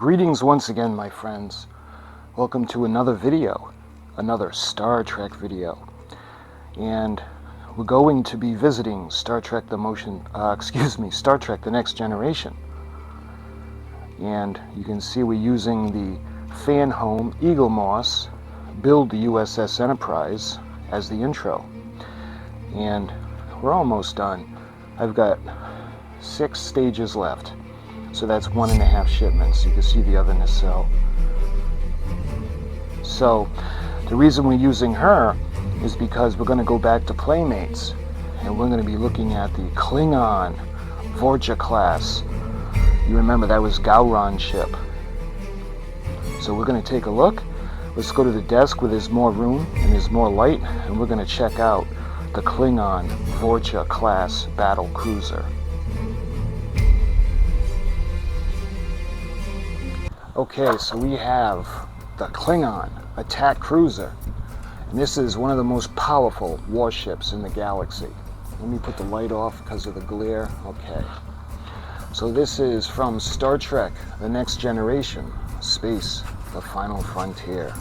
Greetings once again, my friends. Welcome to another video, another Star Trek video. And we're going to be visiting Star Trek Star Trek The Next Generation. And you can see we're using the fan home Eagle Moss, build the USS Enterprise as the intro. And we're almost done. I've got 6 stages left. So that's 1.5 shipments. You can see the other nacelle. So the reason we're using her is because we're going to go back to Playmates and we're going to be looking at the Klingon Vor'cha Class. You remember that was Gowron ship. So we're going to take a look. Let's go to the desk where there's more room and there's more light, and we're going to check out the Klingon Vor'cha Class battle cruiser. Okay, so we have the Klingon attack cruiser, and this is one of the most powerful warships in the galaxy. Let me put the light off because of the glare. Okay, so this is from Star Trek The Next Generation, Space, the Final Frontier.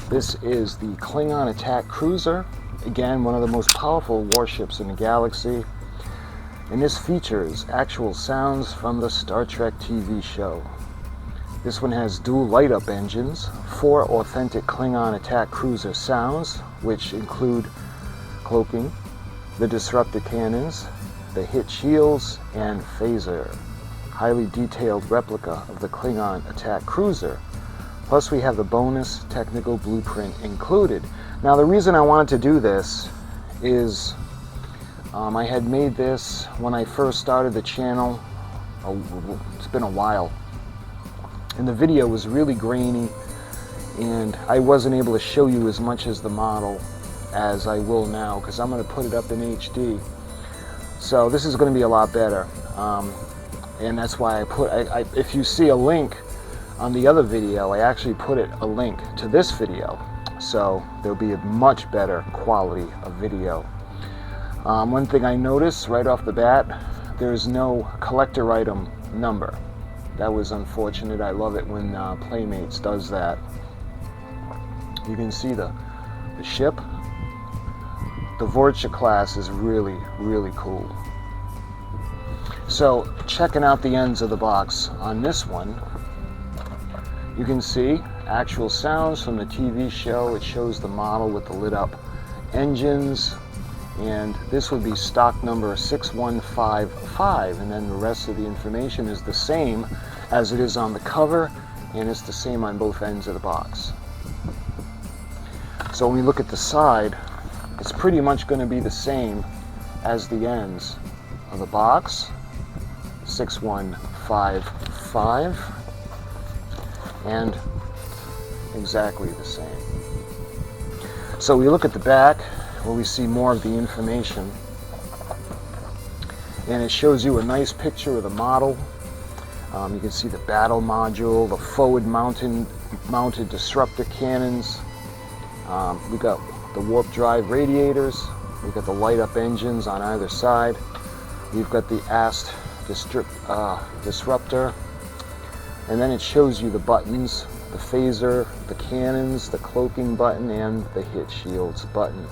This is the Klingon attack cruiser, again one of the most powerful warships in the galaxy, and this features actual sounds from the Star Trek TV show. This one has dual light-up engines, 4 authentic Klingon attack cruiser sounds, which include cloaking, the disruptor cannons, the hit shields, and phaser. Highly detailed replica of the Klingon attack cruiser. Plus we have the bonus technical blueprint included. Now the reason I wanted to do this is I had made this when I first started the channel. It's been a while. And the video was really grainy, and I wasn't able to show you as much as the model as I will now, because I'm going to put it up in HD. So this is going to be a lot better, and that's why if you see a link on the other video, I actually put a link to this video, so there'll be a much better quality of video. One thing I noticed right off the bat, there's no collector item number. That was unfortunate. I love it when Playmates does that. You can see the ship. The Vor'cha class is really, really cool. So, checking out the ends of the box on this one, you can see actual sounds from the TV show. It shows the model with the lit up engines, and this would be stock number 6155, and then the rest of the information is the same as it is on the cover, and it's the same on both ends of the box. So when we look at the side, it's pretty much going to be the same as the ends of the box, 6155, and exactly the same. So we look at the back, where we see more of the information, and it shows you a nice picture of the model. You can see the battle module, the forward mounted disruptor cannons. We've got the warp drive radiators. We've got the light up engines on either side. We've got the AST disruptor, and then it shows you the buttons, the phaser, the cannons, the cloaking button, and the hit shields button.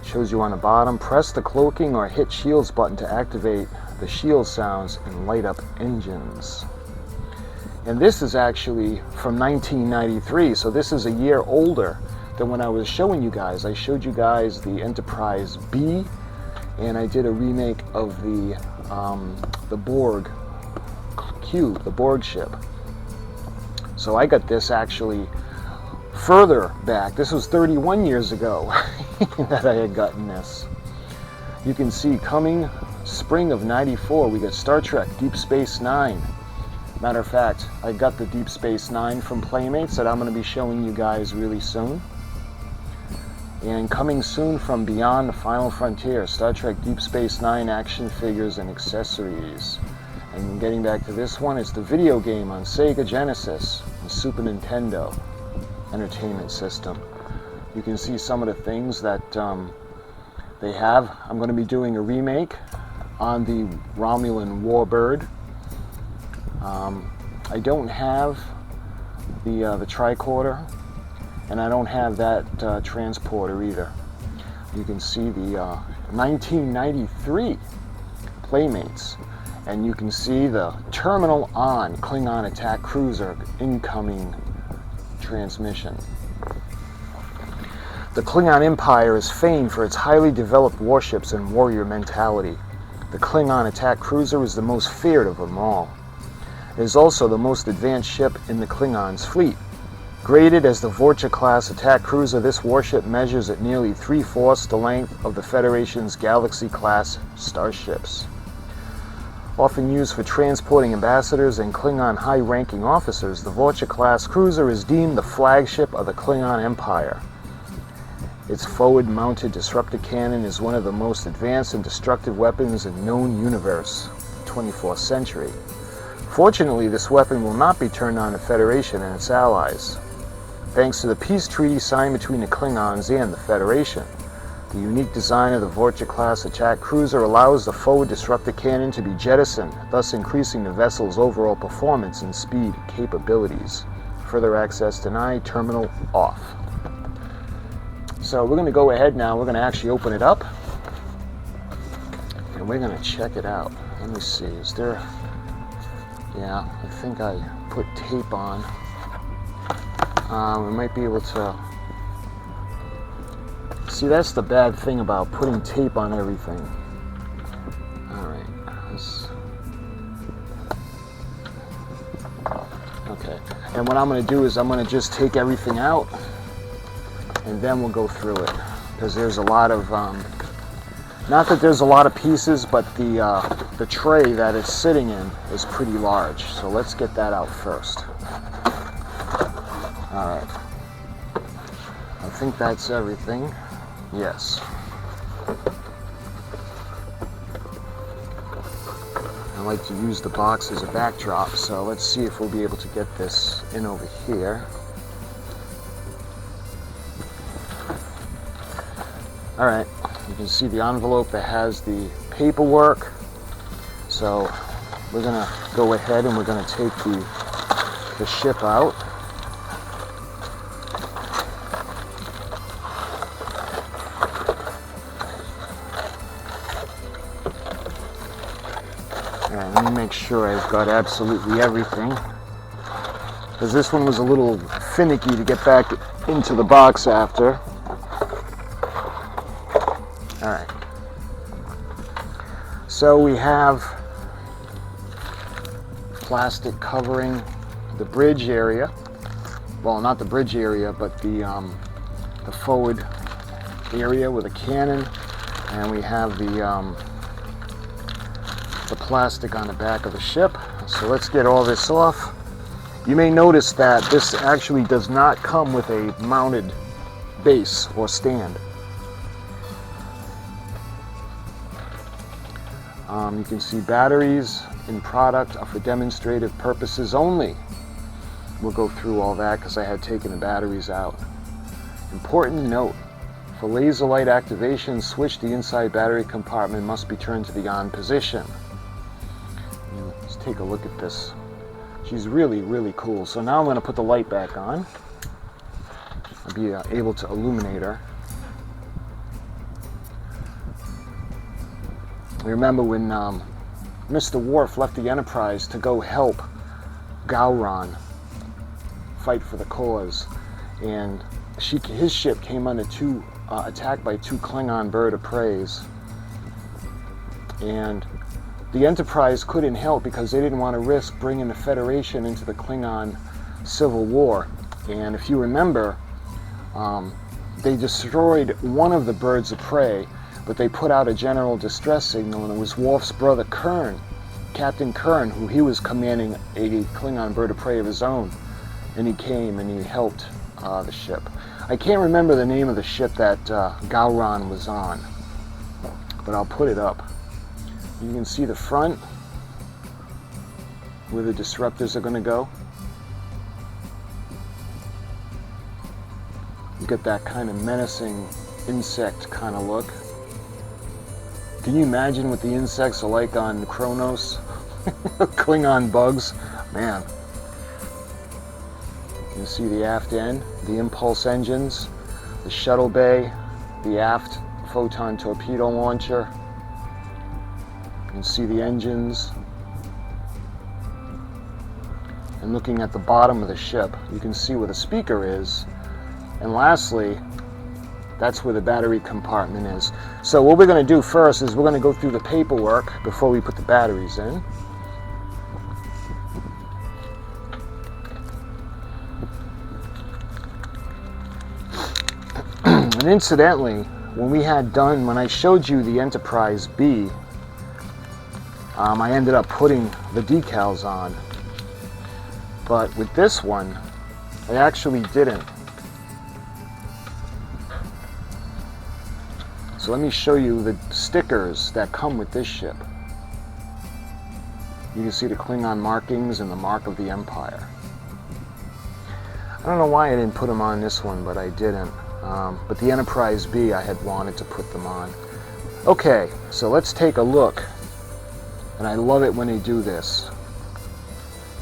Shows you on the bottom, press the cloaking or hit shields button to activate the shield sounds and light up engines. And this is actually from 1993, so this is a year older than when I was showing you guys. I showed you guys the Enterprise B, and I did a remake of the Borg cube, the Borg ship. So I got this actually further back. This was 31 years ago that I had gotten this. You can see coming spring of '94, we got Star Trek Deep Space Nine. Matter of fact, I got the Deep Space Nine from Playmates that I'm going to be showing you guys really soon. And coming soon from Beyond the Final Frontier, Star Trek Deep Space Nine action figures and accessories. And getting back to this one, it's the video game on Sega Genesis and Super Nintendo Entertainment System. You can see some of the things that they have. I'm going to be doing a remake on the Romulan Warbird. I don't have the tricorder, and I don't have that transporter either. You can see the 1993 Playmates, and you can see the terminal on Klingon attack cruiser incoming transmission. The Klingon Empire is famed for its highly developed warships and warrior mentality. The Klingon attack cruiser is the most feared of them all. It is also the most advanced ship in the Klingons' fleet. Graded as the Vor'cha Class attack cruiser, this warship measures at nearly 3/4 the length of the Federation's Galaxy-class starships. Often used for transporting ambassadors and Klingon high-ranking officers, the Vor'cha Class cruiser is deemed the flagship of the Klingon Empire. Its forward-mounted disruptor cannon is one of the most advanced and destructive weapons in known universe, 24th century. Fortunately, this weapon will not be turned on the Federation and its allies. Thanks to the peace treaty signed between the Klingons and the Federation, the unique design of the Vor'cha Class attack cruiser allows the forward disruptor cannon to be jettisoned, thus increasing the vessel's overall performance and speed capabilities. Further access denied, terminal off. So we're going to go ahead now, we're going to actually open it up, and we're going to check it out. Let me see, is there... Yeah, I think I put tape on. We might be able to... See, that's the bad thing about putting tape on everything. Alright. Okay. And what I'm going to do is I'm going to just take everything out, and then we'll go through it. Because there's a lot of... not that there's a lot of pieces, but the tray that it's sitting in is pretty large. So let's get that out first. Alright. I think that's everything. Yes. I like to use the box as a backdrop, so let's see if we'll be able to get this in over here. Alright, you can see the envelope that has the paperwork. So we're going to go ahead and we're going to take the ship out. Alright, let me make sure I've got absolutely everything, because this one was a little finicky to get back into the box after. Alright, so we have plastic covering the bridge area. Well, not the bridge area, but the forward area with a cannon, and we have the plastic on the back of the ship. So let's get all this off. You may notice that this actually does not come with a mounted base or stand. You can see batteries in product are for demonstrative purposes only. We'll go through all that because I had taken the batteries out. Important note, for laser light activation, switch the inside battery compartment must be turned to the on position. Let's take a look at this. She's really, really cool. So now I'm going to put the light back on. I'll be able to illuminate her. Remember when Mr. Worf left the Enterprise to go help Gowron fight for the cause, and his ship came under attack by two Klingon bird of preys, and the Enterprise couldn't help because they didn't want to risk bringing the Federation into the Klingon Civil War. And if you remember, they destroyed one of the birds of prey, but they put out a general distress signal, and it was Worf's brother Kern, Captain Kern, who he was commanding a Klingon bird of prey of his own, and he came and he helped the ship. I can't remember the name of the ship that Gowron was on, but I'll put it up. You can see the front, where the disruptors are going to go. You get that kind of menacing insect kind of look. Can you imagine what the insects are like on Kronos? Klingon bugs. Man. You can see the aft end, the impulse engines, the shuttle bay, the aft photon torpedo launcher. You can see the engines. And looking at the bottom of the ship, you can see where the speaker is. And lastly, that's where the battery compartment is. So what we're going to do first is we're going to go through the paperwork before we put the batteries in. And incidentally, when I showed you the Enterprise B, I ended up putting the decals on. But with this one, I actually didn't. So let me show you the stickers that come with this ship. You can see the Klingon markings and the mark of the Empire. I don't know why I didn't put them on this one, but I didn't. But the Enterprise B, I had wanted to put them on. Okay, so let's take a look. And I love it when they do this.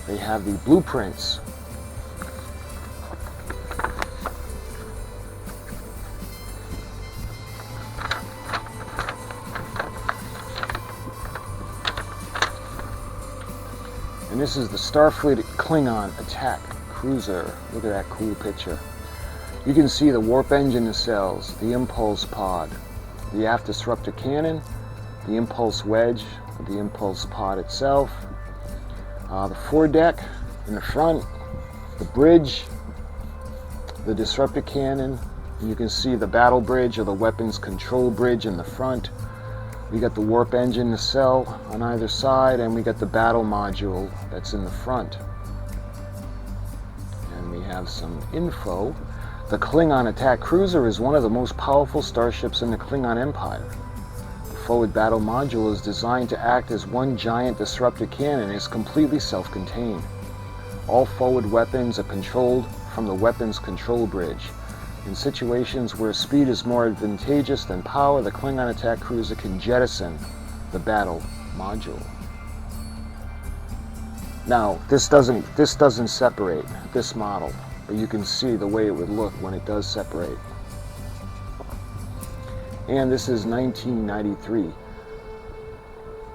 They have the blueprints. And this is the Starfleet Klingon attack cruiser. Look at that cool picture. You can see the warp engine nacelles, the impulse pod, the aft disruptor cannon, the impulse wedge, the impulse pod itself, the foredeck in the front, the bridge, the disruptor cannon. You can see the battle bridge or the weapons control bridge in the front. We got the warp engine nacelle on either side, and we got the battle module that's in the front. And we have some info. The Klingon attack cruiser is one of the most powerful starships in the Klingon Empire. The forward battle module is designed to act as one giant disruptor cannon and is completely self-contained. All forward weapons are controlled from the weapons control bridge. In situations where speed is more advantageous than power, the Klingon attack cruiser can jettison the battle module. Now, this doesn't separate, this model, but you can see the way it would look when it does separate. And this is 1993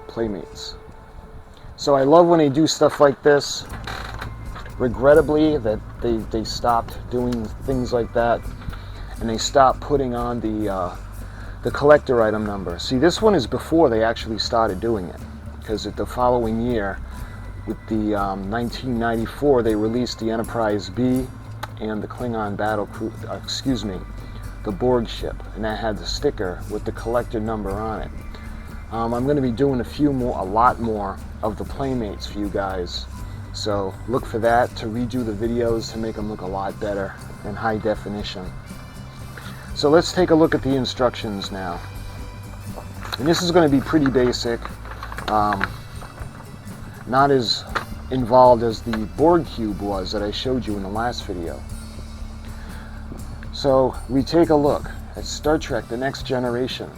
Playmates. So I love when they do stuff like this. Regrettably, that they stopped doing things like that, and they stopped putting on the collector item number. See, this one is before they actually started doing it, because the following year, with the 1994, they released the Enterprise B and the Klingon the Borg ship, and that had the sticker with the collector number on it. I'm going to be doing a lot more of the Playmates for you guys. So look for that, to redo the videos to make them look a lot better in high definition. So let's take a look at the instructions now. And this is going to be pretty basic, not as involved as the Borg cube was that I showed you in the last video. So we take a look at Star Trek: The Next Generation.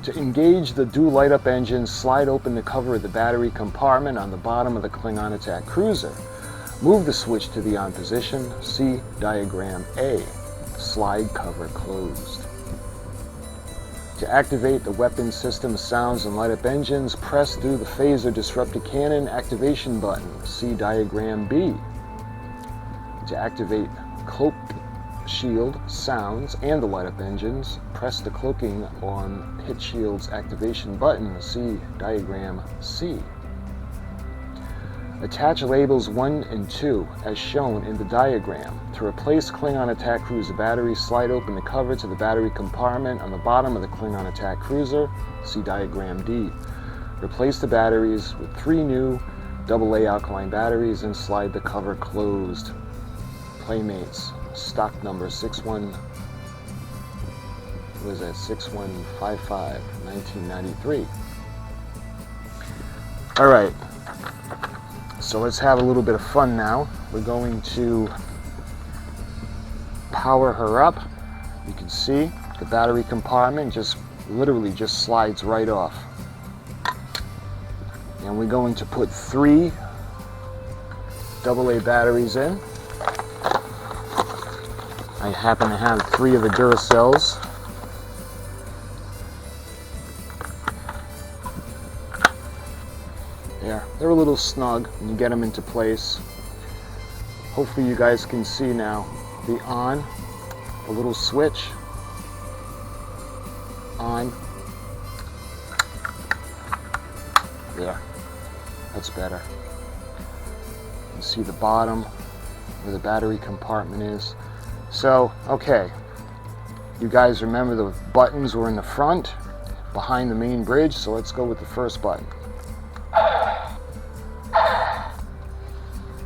To engage the do light up engine, slide open the cover of the battery compartment on the bottom of the Klingon attack cruiser. Move the switch to the on position. See diagram A. Slide cover closed. To activate the weapon system sounds and light up engines, press through the phaser disruptor cannon activation button. See diagram B. To activate cloak shield sounds and the light up engines, press the cloaking on hit shield's activation button. See diagram C. Attach labels 1 and 2 as shown in the diagram. To replace Klingon attack cruiser batteries, slide open the cover to the battery compartment on the bottom of the Klingon attack cruiser. See diagram D. Replace the batteries with 3 new AA alkaline batteries and slide the cover closed. Playmates, stock number 6155, 1993. All right. So let's have a little bit of fun now. We're going to power her up. You can see the battery compartment literally just slides right off. And we're going to put 3 AA batteries in. I happen to have 3 of the Duracells. There, they're a little snug when you get them into place. Hopefully you guys can see now the on, the little switch, on. There, that's better. You can see the bottom where the battery compartment is. So, okay, you guys remember the buttons were in the front, behind the main bridge, so let's go with the first button.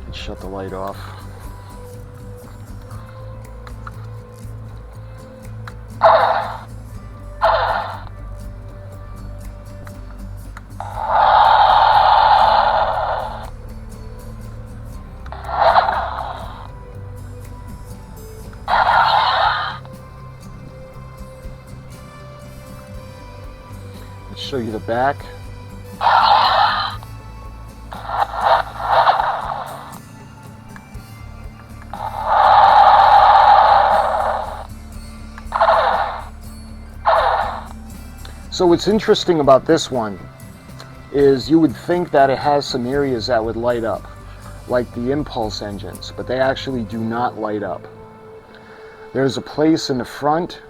Let's shut the light off. Let's show you the back. So what's interesting about this one is you would think that it has some areas that would light up, like the impulse engines, but they actually do not light up. There's a place in the front,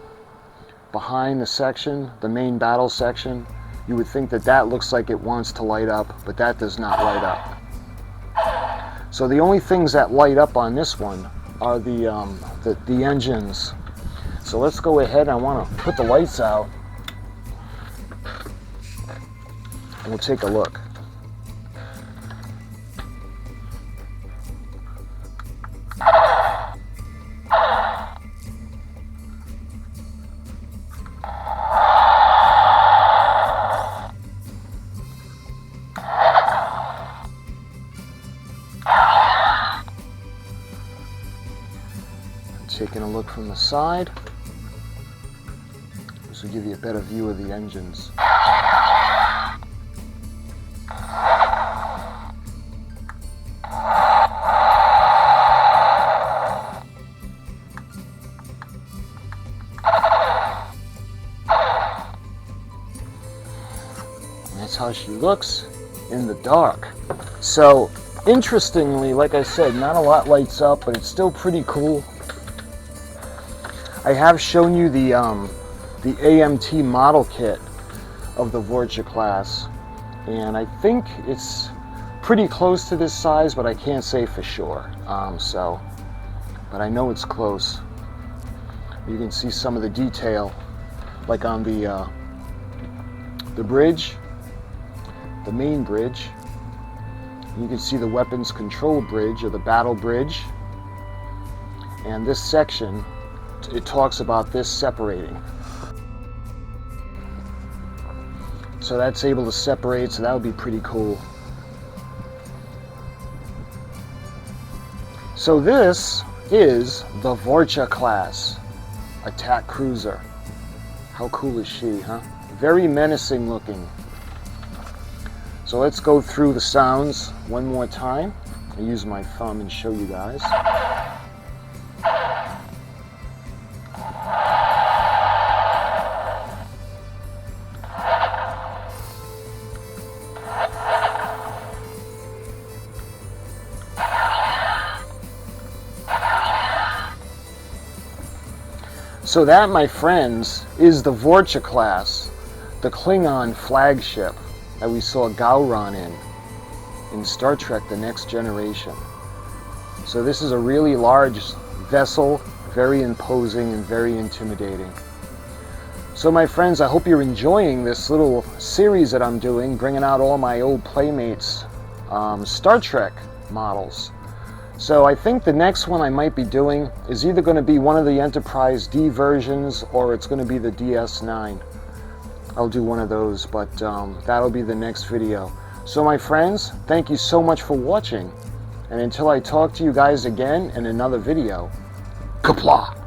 behind the section, the main battle section. You would think that that looks like it wants to light up, but that does not light up. So the only things that light up on this one are the engines. So let's go ahead. I want to put the lights out, and we'll take a look. Taking a look from the side. This will give you a better view of the engines. That's how she looks in the dark. So interestingly, like I said, not a lot lights up, but it's still pretty cool. I have shown you the AMT model kit of the Vor'cha class, and I think it's pretty close to this size, but I can't say for sure. But I know it's close. You can see some of the detail, like on the bridge, the main bridge. You can see the weapons control bridge, or the battle bridge, and this section. It talks about this separating. So that's able to separate, so that would be pretty cool. So this is the Vor'cha class attack cruiser. How cool is she, huh? Very menacing looking. So let's go through the sounds one more time. I'll use my thumb and show you guys. So that, my friends, is the Vor'cha class, the Klingon flagship that we saw Gowron in Star Trek The Next Generation. So this is a really large vessel, very imposing and very intimidating. So my friends, I hope you're enjoying this little series that I'm doing, bringing out all my old Playmates Star Trek models. So I think the next one I might be doing is either going to be one of the Enterprise D versions, or it's going to be the DS9. I'll do one of those, but that'll be the next video. So my friends, thank you so much for watching, and until I talk to you guys again in another video, Qapla'!